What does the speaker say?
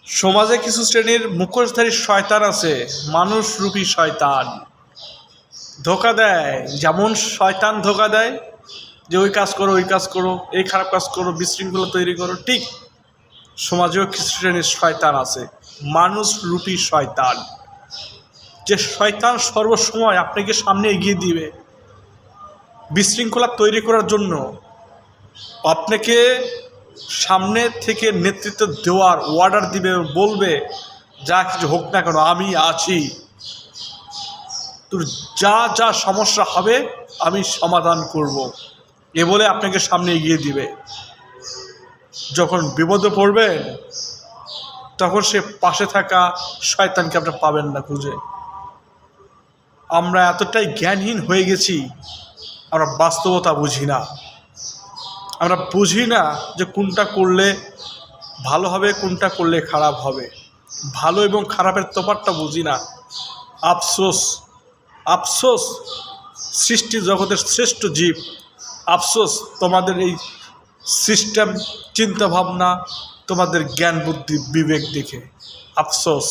সমাজে কিছু শ্রেণীর মুখোশধারী শয়তান আছে, মানুষরূপী শয়তান। ধোঁকা দেয়, যেমন শয়তান ধোঁকা দেয় যে ওই কাজ করো, ওই কাজ করো, এই খারাপ কাজ করো, বিশৃঙ্খলা তৈরি করো। ঠিক সমাজেও কিছু শ্রেণীর শয়তান আছে, মানুষরূপী শয়তান। যে শয়তান সর্বসময় আপনাকে সামনে এগিয়ে দিবে বিশৃঙ্খলা তৈরি করার জন্য, আপনাকে সামনে থেকে নেতৃত্ব দেওয়ার অর্ডার দিবে, বলবে যা কিছু হোক না কেন আমি আছি, তোর যা যা সমস্যা হবে আমি সমাধান করব, এ বলে আপনাকে সামনে এগিয়ে দিবে। যখন বিপদে পড়বেন তখন সে পাশে থাকা শয়তানকে আপনি পাবেন না খুঁজে। আমরা এতটাই জ্ঞানহীন হয়ে গেছি, আমরা বাস্তবতা বুঝি না। আমরা বুঝি না যে কোনটা করলে ভালো হবে, কোনটা করলে খারাপ হবে। ভালো এবং খারাপের তফাৎটা বুঝি না। আফসোস, আফসোস সৃষ্টি জগতের শ্রেষ্ঠ জীব। আফসোস তোমাদের এই সিস্টেম, চিন্তাভাবনা, তোমাদের জ্ঞান বুদ্ধি বিবেক দেখে আফসোস।